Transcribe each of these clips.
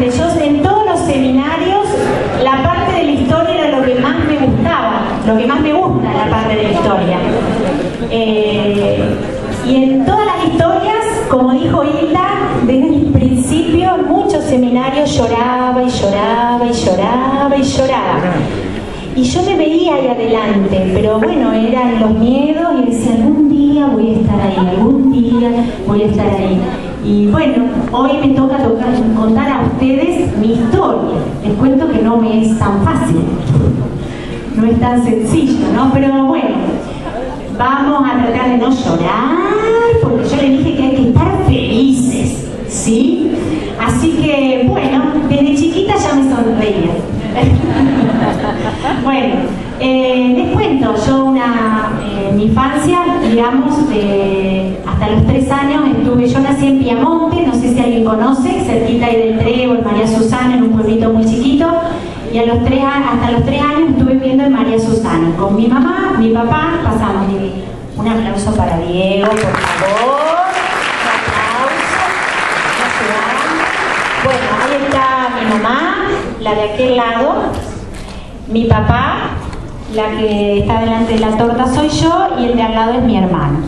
interesante. Yo en todos los seminarios, la parte de la historia era lo que más me gustaba, lo que más me gusta, la parte de la historia. Y en todas las historias, como dijo Hilda, desde el principio, en muchos seminarios lloraba y lloraba y lloraba y lloraba. Y yo me veía ahí adelante, pero bueno, eran los miedos y decía, algún día voy a estar ahí, algún día voy a estar ahí. Y bueno, hoy me toca contar a ustedes mi historia. Les cuento que no me es tan fácil, no es tan sencillo, ¿no? Pero bueno, vamos a tratar de no llorar, porque yo le dije que hay que estar felices, ¿sí? Así que, bueno, desde chiquita ya me sonreía. Bueno, les cuento, yo mi infancia, digamos, hasta los 3 años yo nací en Piamonte, no sé si alguien conoce, cerquita ahí del Trébol, María Susana, en un pueblito muy chiquito, y hasta los 3 años estuve viviendo en María Susana. Con mi mamá, mi papá, pasamos. Un aplauso para Diego, por favor. Bueno, ahí está mi mamá, la de aquel lado, mi papá, la que está delante de la torta soy yo y el de al lado es mi hermano.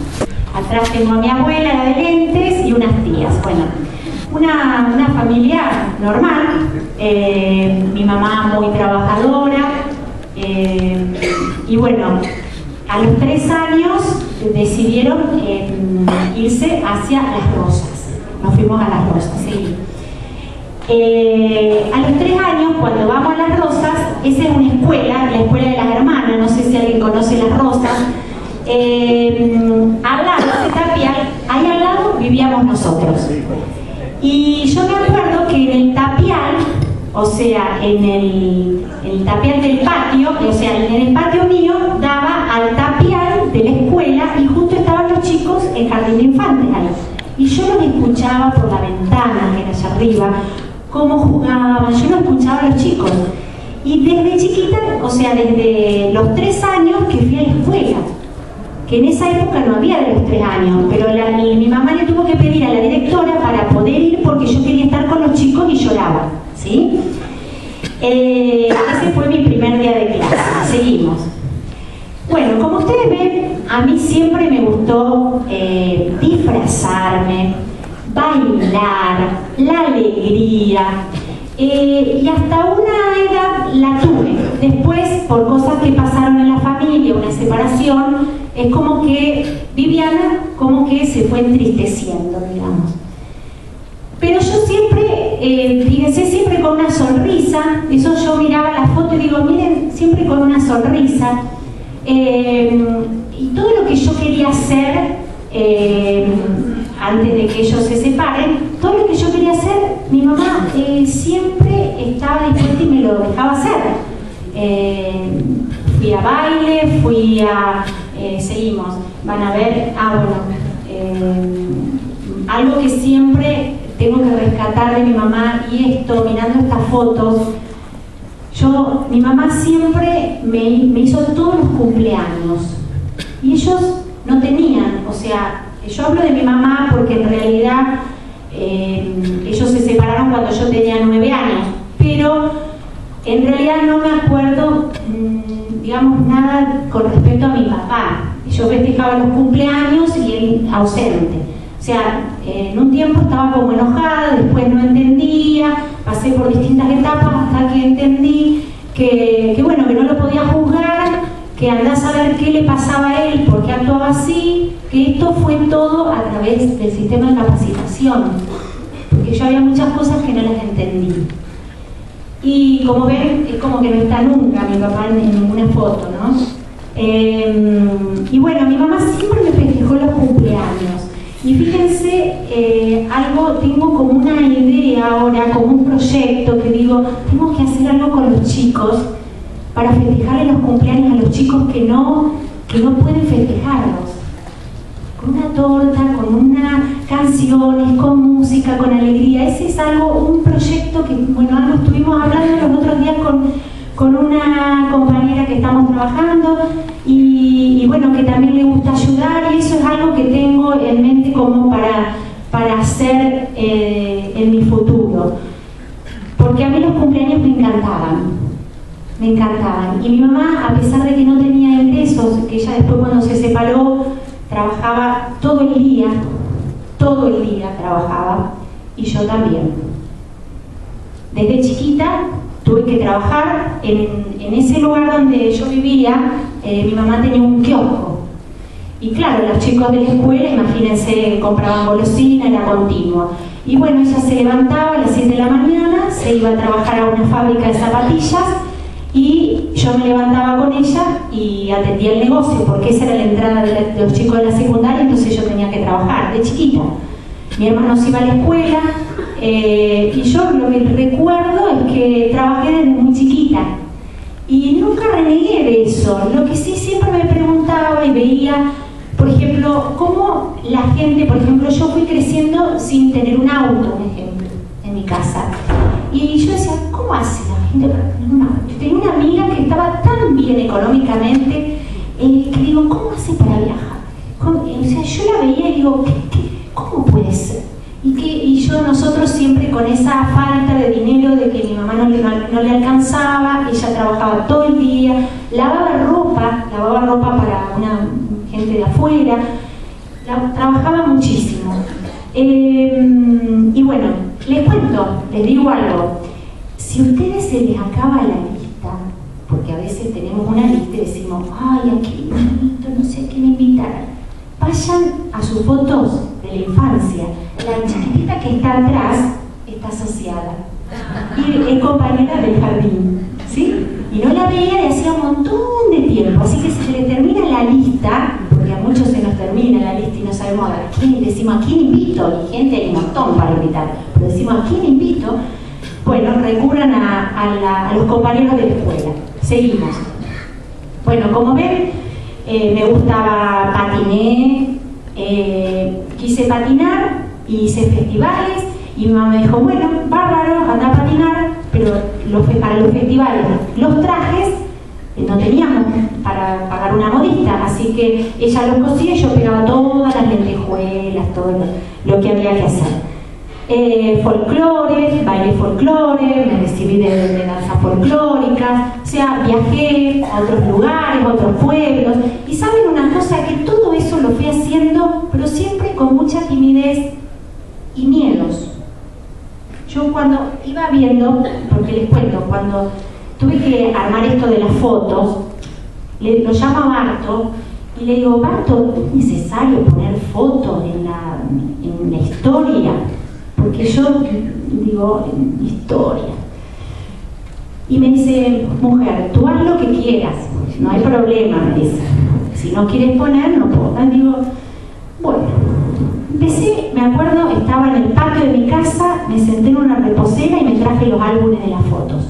Atrás tengo a mi abuela, la de lentes, y unas tías. Bueno, una familia normal, mi mamá muy trabajadora, y bueno, a los 3 años decidieron irse hacia Las Rosas. Nos fuimos a Las Rosas, sí. A los 3 años, cuando vamos a Las Rosas, esa es una escuela, la escuela de las hermanas, no sé si alguien conoce Las Rosas. Al lado de Tapial, ahí al lado vivíamos nosotros. Y yo me acuerdo que en el tapial, o sea, en el tapial del patio, o sea, en el patio mío, daba al tapial de la escuela y justo estaban los chicos en jardín de infantes ahí. Y yo los escuchaba por la ventana, que era allá arriba, cómo jugaban, yo los escuchaba a los chicos. Y desde chiquita, o sea, desde los 3 años que fui a la escuela, que en esa época no había de los 3 años, pero mi mamá le tuvo que pedir a la directora para poder ir porque yo quería estar con los chicos y lloraba, ¿sí? Ese fue mi primer día de clase. Seguimos. Bueno, como ustedes ven, a mí siempre me gustó disfrazarme, bailar, la alegría, y hasta una edad la tuve. Después, por cosas que pasaron en la familia, una separación, es como que Viviana como que se fue entristeciendo, digamos. Pero yo siempre, fíjense, siempre con una sonrisa. Eso yo miraba la foto y digo, miren, siempre con una sonrisa. Y todo lo que yo quería hacer antes de que ellos se separen, todo lo que yo quería hacer, mi mamá siempre estaba dispuesta y me lo dejaba hacer. Fui a baile, seguimos, van a ver, algo que siempre tengo que rescatar de mi mamá, y esto, mirando estas fotos, mi mamá siempre me hizo todos los cumpleaños, y ellos no tenían, o sea, yo hablo de mi mamá porque en realidad ellos se separaron cuando yo tenía 9 años, pero en realidad no me acuerdo, digamos, nada con respecto a mi papá. Yo festejaba los cumpleaños y él ausente. O sea, en un tiempo estaba como enojada, después no entendía, pasé por distintas etapas hasta que entendí que bueno, que no lo podía juzgar, que andá a saber qué le pasaba a él, por qué actuaba así, que esto fue todo a través del sistema de capacitación, porque yo había muchas cosas que no las entendí. Y como ven, es como que no está nunca mi papá en ninguna foto, ¿no? Y bueno, mi mamá siempre me festejó los cumpleaños. Y fíjense, tengo como una idea ahora, como un proyecto que digo, tengo que hacer algo con los chicos para festejarle los cumpleaños a los chicos que no pueden festejarlos. Con una torta, con unas canciones, con música, con alegría. Ese es un proyecto que, bueno, algo estuvimos hablando los otros días con una compañera que estamos trabajando y bueno, que también le gusta ayudar, y eso es algo que tengo en mente como para hacer en mi futuro. porque a mí los cumpleaños me encantaban. Y mi mamá, a pesar de que no tenía ingresos, que ella después cuando se separó, trabajaba todo el día trabajaba, y yo también. Desde chiquita tuve que trabajar en ese lugar donde yo vivía. Mi mamá tenía un kiosco. Y claro, los chicos de la escuela, imagínense, compraban golosina, era continuo. Y bueno, ella se levantaba a las 7 de la mañana, se iba a trabajar a una fábrica de zapatillas y yo me levantaba con ella y atendía el negocio, porque esa era la entrada de los chicos de la secundaria, entonces yo tenía que trabajar de chiquita. Mi hermano se iba a la escuela y yo lo que recuerdo es que trabajé desde muy chiquita. Y nunca renegué de eso. Lo que sí siempre me preguntaba y veía, por ejemplo, cómo la gente, por ejemplo, yo fui creciendo sin tener un auto, por ejemplo, en mi casa. Y yo decía, ¿cómo hace la gente para tener un auto? Yo tenía una amiga que estaba tan bien económicamente, que digo, ¿cómo hace para viajar? O sea, yo la veía y digo, ¿cómo puede ser? Y nosotros siempre con esa falta de dinero, de que mi mamá no le alcanzaba, ella trabajaba todo el día, lavaba ropa para una gente de afuera, trabajaba muchísimo. Y bueno, les cuento, les digo algo, si a ustedes se les acaba la lista, porque a veces tenemos una lista y decimos, ay, aquí no sé a quién invitar, vayan a sus fotos de la infancia. La chiquitita que está atrás está asociada y es compañera del jardín, ¿sí? Y no la veía de hacía un montón de tiempo, así que si se le termina la lista, porque a muchos se nos termina la lista y no sabemos a quién, decimos a quién invito, y gente hay un montón para invitar, pero decimos a quién invito, bueno, recurran a los compañeros de la escuela. Seguimos. Bueno, como ven, me gustaba patiné, quise patinar, hice festivales y mi mamá me dijo, bueno, bárbaro, anda a patinar, pero para los festivales, los trajes no teníamos para pagar una modista, así que ella los cosía y yo pegaba todas las lentejuelas, todo lo que había que hacer. Folclore, baile folclore, me recibí de danzas folclóricas, o sea, viajé a otros lugares, a otros pueblos, y saben una cosa, que todo eso lo fui haciendo, pero siempre con mucha timidez y miedos. Yo cuando iba viendo, porque les cuento, cuando tuve que armar esto de las fotos, lo llamo a Barto y le digo, Barto, ¿es necesario poner fotos en la historia? Porque yo digo, historia. Y me dice, mujer, tú haz lo que quieras, no hay problema, me dice. Si no quieres poner, no pongas. Digo, bueno, empecé, me acuerdo, estaba en el patio de mi casa, me senté en una reposera y me traje los álbumes de las fotos.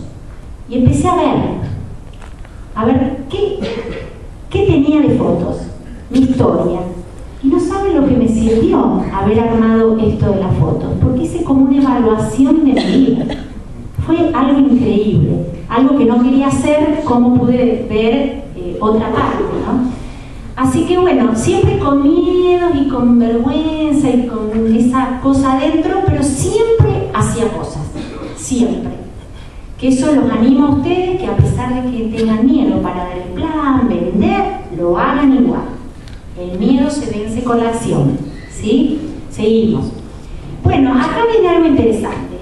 Y empecé a ver qué tenía de fotos, mi historia. Y no saben lo que me sirvió haber armado esto de las fotos, porque hice como una evaluación de mi vida. Fue algo increíble, algo que no quería hacer, como pude ver otra parte, ¿no? Así que bueno, siempre con miedo y con vergüenza y con esa cosa adentro, pero siempre hacía cosas, siempre. Que eso los animo a ustedes, que a pesar de que tengan miedo para dar el plan, vender, lo hagan igual. El miedo se vence con la acción, ¿sí? Seguimos. Bueno, acá viene algo interesante.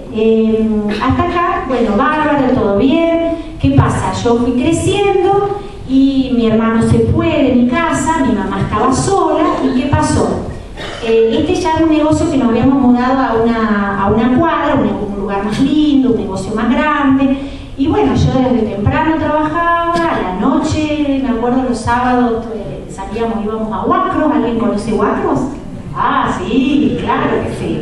Hasta acá, bueno, bárbaro, todo bien. ¿Qué pasa? Yo fui creciendo y mi hermano se fue de mi casa, mi mamá estaba sola, ¿y qué pasó? Este ya era un negocio que nos habíamos mudado a una cuadra, un lugar más lindo, un negocio más grande. Y bueno, yo desde temprano trabajaba, a la noche, me acuerdo los sábados, íbamos a Huacros. ¿Alguien conoce Huacros? Ah, sí, claro que sí.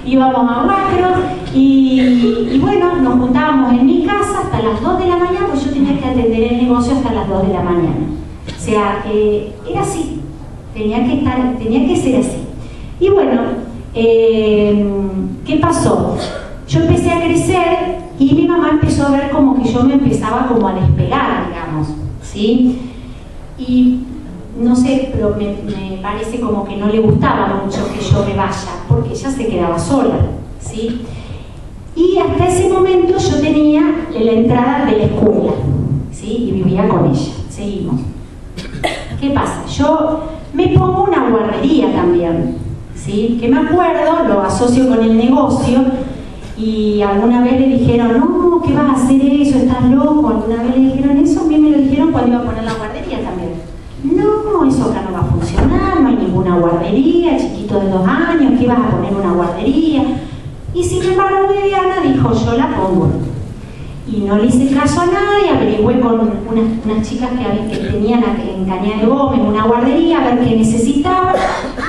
Íbamos a Huacros y bueno, nos juntábamos en mi casa hasta las 2 de la mañana, pues yo tenía que atender el negocio hasta las 2 de la mañana. O sea, era así, tenía que ser así. Y bueno, ¿qué pasó? Yo empecé a crecer y mi mamá empezó a ver como que yo me empezaba como a despegar, digamos, ¿sí? Y no sé, pero me parece como que no le gustaba mucho que yo me vaya, porque ella se quedaba sola, ¿sí? Y hasta ese momento yo tenía la entrada de la escuela, ¿sí? Y vivía con ella. Seguimos. ¿Qué pasa? Yo me pongo una guardería también, ¿sí? Que me acuerdo, lo asocio con el negocio, y alguna vez le dijeron, no, ¿qué vas a hacer eso? ¿Estás loco? Alguna vez le dijeron eso, a mí me lo dijeron cuando iba a poner la guardería también. No, eso acá no va a funcionar, no hay ninguna guardería, chiquito de 2 años, ¿qué vas a poner una guardería? Y sin embargo Viviana dijo, yo la pongo. Y no le hice caso a nadie, averigüé con unas chicas que tenían en Cañada de Gómez una guardería a ver qué necesitaba,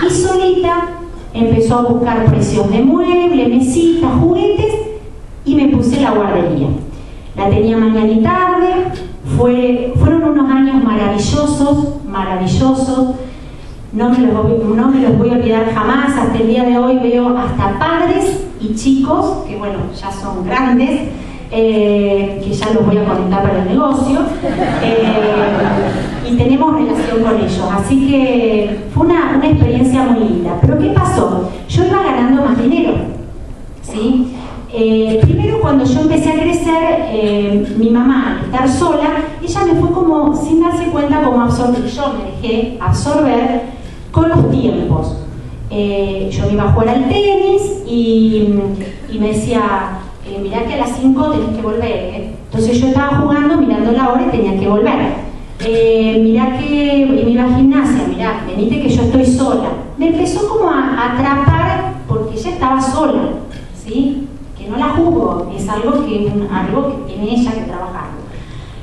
y solita empezó a buscar precios de muebles, mesitas, juguetes, y me puse la guardería. La tenía mañana y tarde, fueron unos años maravillosos, maravillosos. No me los voy a olvidar jamás. Hasta el día de hoy veo hasta padres y chicos, que bueno, ya son grandes, que ya los voy a conectar para el negocio, y tenemos relación con ellos, así que fue una experiencia muy linda. Pero ¿qué pasó? Yo iba ganando más dinero, ¿sí? Primero, cuando yo empecé a crecer, mi mamá, al estar sola, ella me fue como, sin darse cuenta, como absorber. Yo me dejé absorber con los tiempos. Yo me iba a jugar al tenis y me decía, mirá que a las 5 tenés que volver, Entonces yo estaba jugando, mirando la hora y tenía que volver. Mirá que me iba a gimnasia, mirá, venite que yo estoy sola. Me empezó como a atrapar porque ella estaba sola, ¿sí? Que no la juzgo, es algo que tiene ella que trabajar.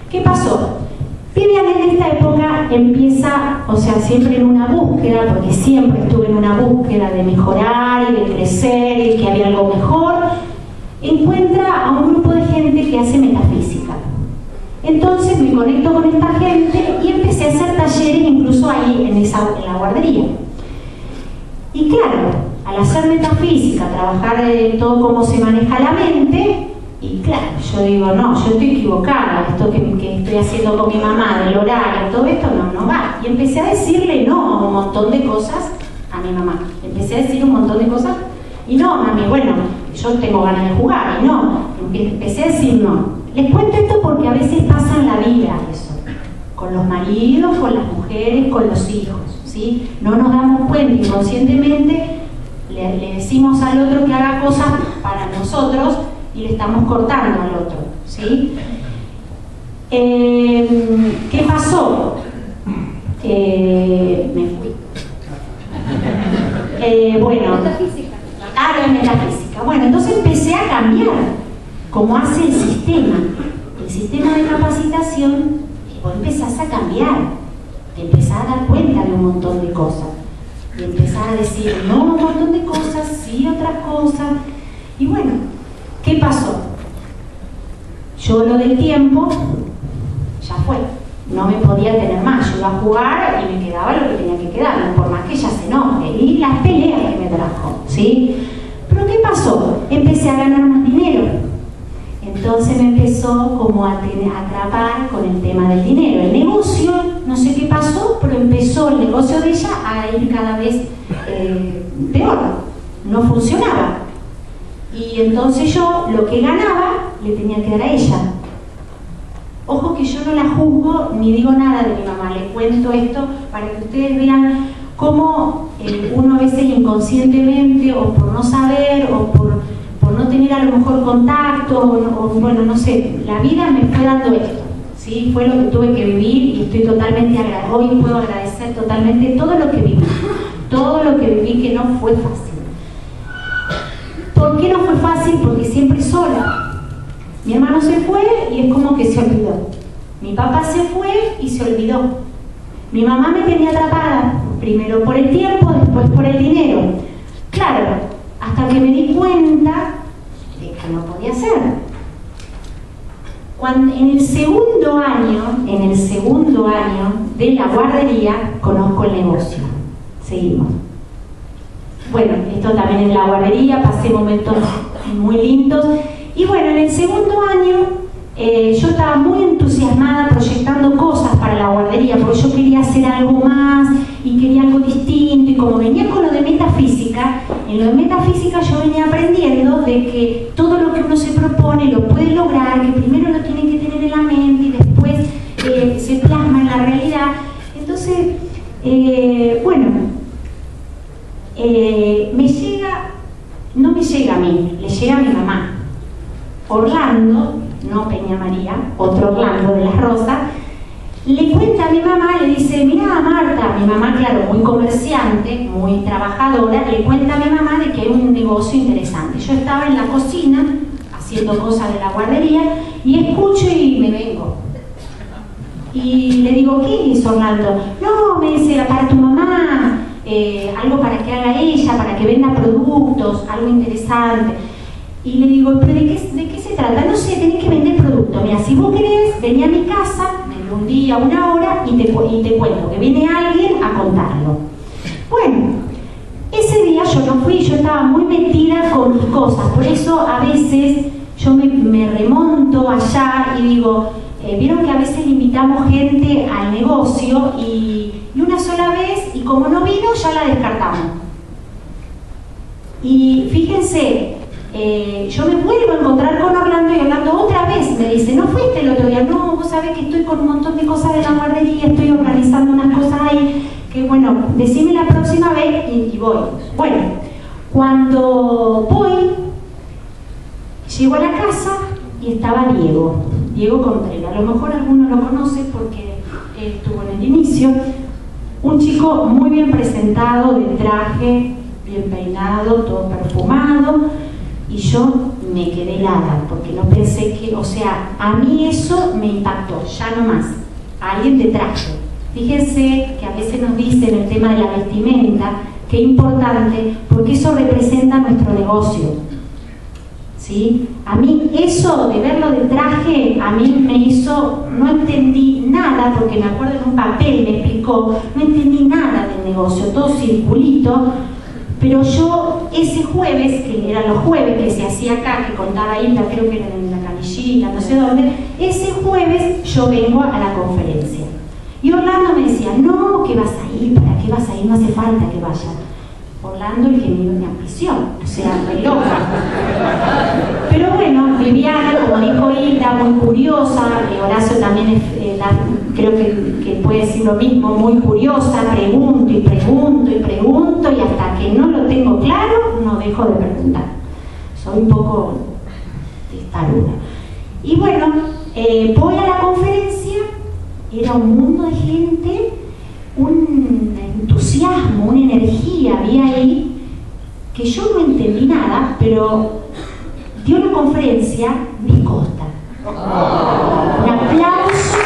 ¿Qué pasó? Viviana en esta época empieza, o sea, siempre en una búsqueda, porque siempre estuve en una búsqueda de mejorar y de crecer y que había algo mejor, encuentra a un grupo de gente que hace metafísica. Entonces me conecto con esta gente y empecé a hacer talleres incluso ahí en la guardería. Y claro, al hacer metafísica, trabajar de todo cómo se maneja la mente, y claro, yo digo, no, yo estoy equivocada, esto que estoy haciendo con mi mamá, del horario, todo esto no va. Y empecé a decirle no a un montón de cosas a mi mamá. Empecé a decir un montón de cosas, y no, mami, bueno, yo tengo ganas de jugar, y no. Empecé a decir no. Les cuento esto porque a veces pasa en la vida eso, con los maridos, con las mujeres, con los hijos, ¿sí? No nos damos cuenta, inconscientemente le decimos al otro que haga cosas para nosotros y le estamos cortando al otro, ¿sí? ¿Qué pasó? Me fui. Bueno, en metafísica. Bueno, entonces empecé a cambiar como hace el sistema de capacitación, y vos empezás a cambiar, te empezás a dar cuenta de un montón de cosas, y empezás a decir no un montón de cosas, sí otras cosas, y bueno, ¿qué pasó? Yo lo del tiempo, ya fue, no me podía tener más, yo iba a jugar y me quedaba lo que tenía que quedar, por más que ella se enoje, y las peleas que me trajo, ¿sí? Pero ¿qué pasó? Empecé a ganar más dinero. Entonces me empezó como a atrapar con el tema del dinero. El negocio, no sé qué pasó, pero empezó el negocio de ella a ir cada vez peor. No funcionaba. Y entonces yo lo que ganaba le tenía que dar a ella. Ojo que yo no la juzgo ni digo nada de mi mamá. Les cuento esto para que ustedes vean cómo uno a veces inconscientemente, o por no saber, o por no tener a lo mejor contacto, o bueno, no sé, la vida me fue dando esto, ¿sí? Fue lo que tuve que vivir y estoy totalmente agradecida. Hoy puedo agradecer totalmente todo lo que viví, que no fue fácil. ¿Por qué no fue fácil? Porque siempre sola. Mi hermano se fue y es como que se olvidó. Mi papá se fue y se olvidó. Mi mamá me tenía atrapada, primero por el tiempo, después por el dinero. Claro, hasta que me di cuenta de que no podía ser. En el segundo año de la guardería conozco el negocio. Seguimos. Bueno, esto también en la guardería, pasé momentos muy lindos. Y bueno, en el segundo año yo estaba muy entusiasmada proyectando cosas para la guardería, porque yo quería hacer algo más y quería algo distinto, y como venía con lo de metafísica, en lo de metafísica yo venía aprendiendo de que todo lo que uno propone lo puede lograr, que primero lo tiene que tener en la mente y después se plasma en la realidad. Entonces, no me llega a mí, le llega a mi mamá. Orlando, no Peña María, otro Orlando de las Rosas, le cuenta a mi mamá, le dice: mira Marta, mi mamá, claro, muy comerciante, muy trabajadora, le cuenta a mi mamá de que hay un negocio interesante. Yo estaba en la cocina haciendo cosas de la guardería y escucho y me vengo. Y le digo: ¿qué es, Orlando? No, me dice, para tu mamá, algo para que haga ella, para que venda productos, algo interesante. Y le digo: ¿pero de qué se trata? No sé, tenés que vender productos. Mira, si vos querés, vení a mi casa, un día, una hora, y te cuento, que viene alguien a contarlo. Bueno, ese día yo no fui, yo estaba muy metida con mis cosas, por eso a veces yo me remonto allá y digo, vieron que a veces invitamos gente al negocio y una sola vez, y como no vino, ya la descartamos. Y fíjense, yo me vuelvo a encontrar con Orlando y Orlando otra vez me dice: ¿no fuiste el otro día? No, vos sabés que estoy con un montón de cosas de la guardería, estoy organizando unas cosas ahí, que bueno, decime la próxima vez y voy. Bueno, cuando voy, llego a la casa y estaba Diego Contreras. A lo mejor alguno lo conoce porque estuvo en el inicio. Un chico muy bien presentado, de traje, bien peinado, todo perfumado. Y yo me quedé helada, porque no pensé que, o sea, a mí eso me impactó, ya no más. Alguien de traje. Fíjense que a veces nos dicen el tema de la vestimenta, que es importante, porque eso representa nuestro negocio. ¿Sí? A mí eso de verlo de traje, a mí me hizo, no entendí nada, porque me acuerdo en un papel me explicó, no entendí nada del negocio, todo circulito. Pero yo ese jueves, que eran los jueves que se hacía acá, que contaba Hilda, creo que era en la Canillita, no sé dónde, ese jueves yo vengo a la conferencia. Y Orlando me decía: no, ¿qué vas a ir? ¿Para qué vas a ir? No hace falta que vayas. Orlando, el que me dio mi ambición, o sea, re loca. Pero bueno, Viviana, como dijo Hilda, muy curiosa, Horacio también es, creo que puede decir lo mismo, muy curiosa, pregunto y pregunto y pregunto, y hasta que no lo tengo claro, no dejo de preguntar. Soy un poco testaruda. Y bueno, voy a la conferencia, era un mundo de gente, un entusiasmo, una energía había ahí, que yo no entendí nada, pero dio una conferencia Luis Costa. Un aplauso.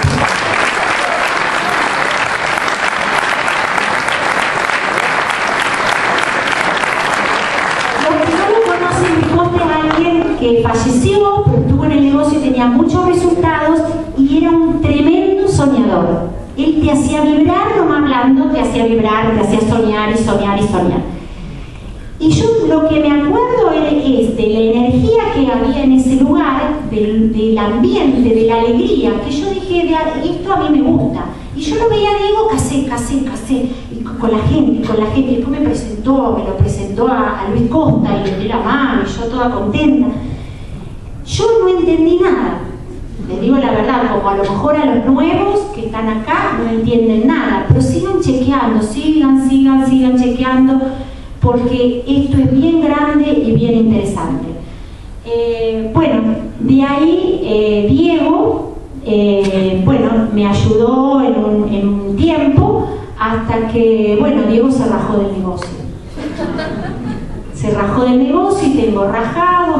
Los que no lo conocen, Luis Costa es alguien que falleció, pero estuvo en el negocio y tenía muchos resultados, y era un tremendo soñador. Él te hacía vibrar, no más hablando, te hacía vibrar, te hacía soñar y soñar y soñar. Y yo lo que me acuerdo es de la energía que había en ese lugar, del ambiente, de la alegría, que yo dije: esto a mí me gusta. Y yo lo veía a Diego, casé, y con la gente, y después me lo presentó a Luis Costa, y le di la mano, y yo toda contenta. Yo no entendí nada. Les digo la verdad, como a lo mejor a los nuevos que están acá no entienden nada, pero sigan chequeando, sigan chequeando, porque esto es bien grande y bien interesante. Bueno, de ahí Diego, me ayudó en un tiempo, hasta que, Diego se rajó del negocio. Se rajó del negocio y tengo rajados,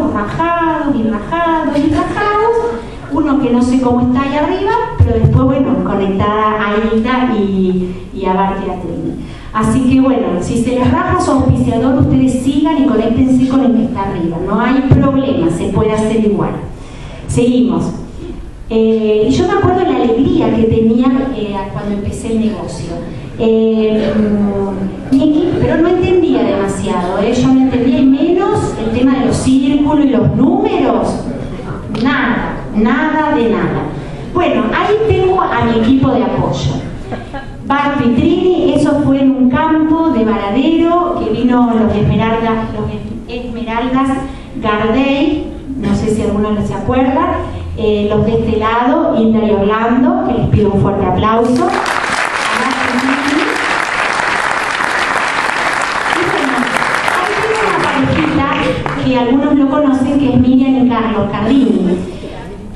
uno que no sé cómo está ahí arriba, pero después, conectada a Hilda y a Bart y a Trini. Así que si se les raja su auspiciador, ustedes sigan y conéctense con el que está arriba, no hay problema, se puede hacer igual. Seguimos. Yo me acuerdo de la alegría que tenía cuando empecé el negocio. Pero no entendía demasiado, yo no entendía, y menos el tema de los círculos y los números, nada de nada. Bueno, ahí tengo a mi equipo de apoyo. Bart y Trini, eso fue en un campo de Varadero, que vino los Esmeraldas Gardey, no sé si alguno se acuerda, los de este lado, Hilda y Orlando, que les pido un fuerte aplauso. Que algunos lo conocen, que es Miriam y Carlos Cardini.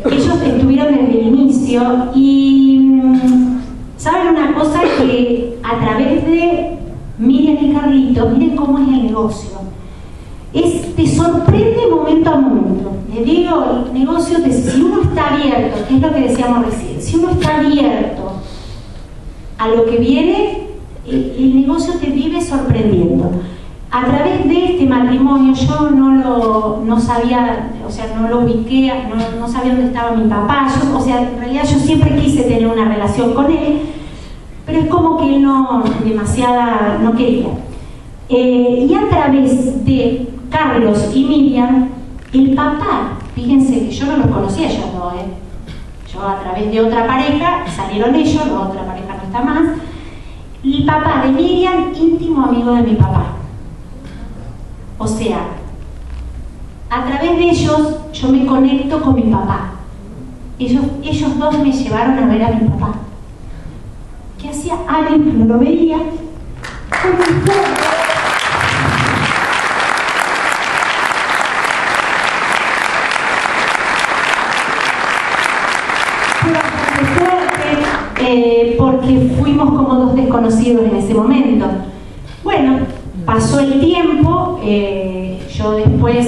Ellos estuvieron desde el inicio y saben una cosa, que a través de Miriam y Carlito, miren cómo es el negocio. Te sorprende momento a momento. Les digo, el negocio, si uno está abierto, que es lo que decíamos recién, si uno está abierto a lo que viene, el negocio te vive sorprendiendo. A través de este matrimonio yo no sabía, o sea, no lo ubiqué, no sabía dónde estaba mi papá, o sea, en realidad yo siempre quise tener una relación con él, pero es como que él no quería. Y a través de Carlos y Miriam, el papá, fíjense que yo no los conocía ellos dos, yo a través de otra pareja, salieron ellos, la otra pareja no está más, el papá de Miriam, íntimo amigo de mi papá. O sea, a través de ellos yo me conecto con mi papá. Ellos dos me llevaron a ver a mi papá, que hacía años que no lo veía. Porque fuimos como dos desconocidos en ese momento. Bueno, pasó el tiempo, yo después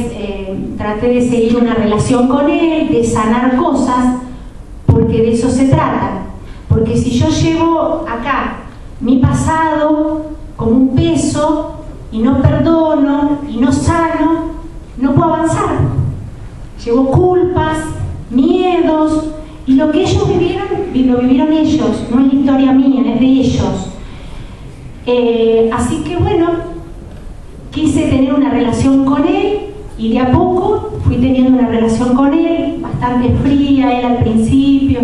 traté de seguir una relación con él, de sanar cosas, porque de eso se trata. Porque si yo llevo acá mi pasado como un peso y no perdono y no sano, no puedo avanzar. Llevo culpas, miedos, y lo que ellos vivieron, lo vivieron ellos, no es historia mía, es de ellos. Así que bueno, quise tener una relación con él y de a poco fui teniendo una relación con él, bastante fría él al principio,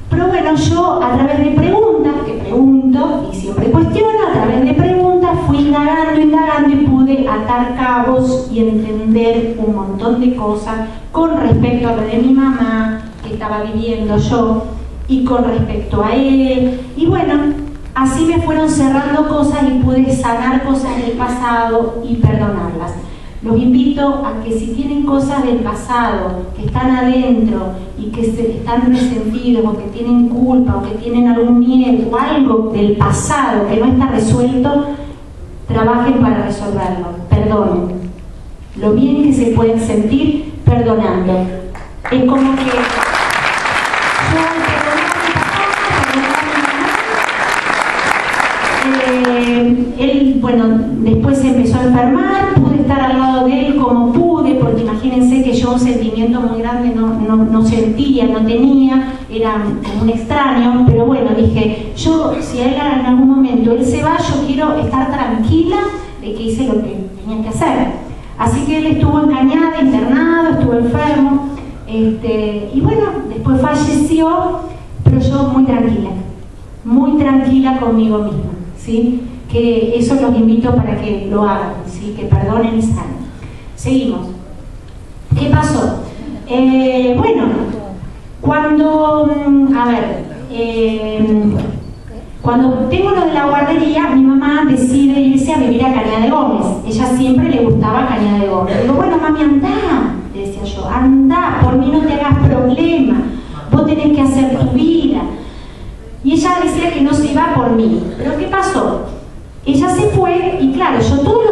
pero bueno, yo a través de preguntas, que pregunto y siempre cuestiono, a través de preguntas fui indagando y pude atar cabos y entender un montón de cosas con respecto a lo de mi mamá, que estaba viviendo yo, y con respecto a él, y bueno, así me fueron cerrando cosas y pude sanar cosas del pasado y perdonarlas. Los invito a que si tienen cosas del pasado que están adentro y que están resentidos o que tienen culpa o que tienen algún miedo o algo del pasado que no está resuelto, trabajen para resolverlo, perdonen. Lo bien que se pueden sentir perdonando. Es como que él, bueno, después se empezó a enfermar, pude estar al lado de él como pude, porque imagínense que yo un sentimiento muy grande no sentía, no tenía, era como un extraño, pero bueno, dije, yo, si a él en algún momento él se va, yo quiero estar tranquila de que hice lo que tenía que hacer. Así que él estuvo en Cañada, internado, estuvo enfermo, y bueno, después falleció, pero yo muy tranquila conmigo misma, ¿sí? Que eso los invito para que lo hagan, ¿sí? Que perdonen y sanen. Seguimos. ¿Qué pasó? Bueno, cuando, cuando tengo lo de la guardería, mi mamá decide irse a vivir a Cañada de Gómez. Ella siempre le gustaba Cañada de Gómez. Digo, bueno, mami, andá, le decía yo, andá, por mí no te hagas problema, vos tenés que hacer tu vida. Y ella decía que no se iba por mí. ¿Pero qué pasó? Ella se fue y claro, yo todos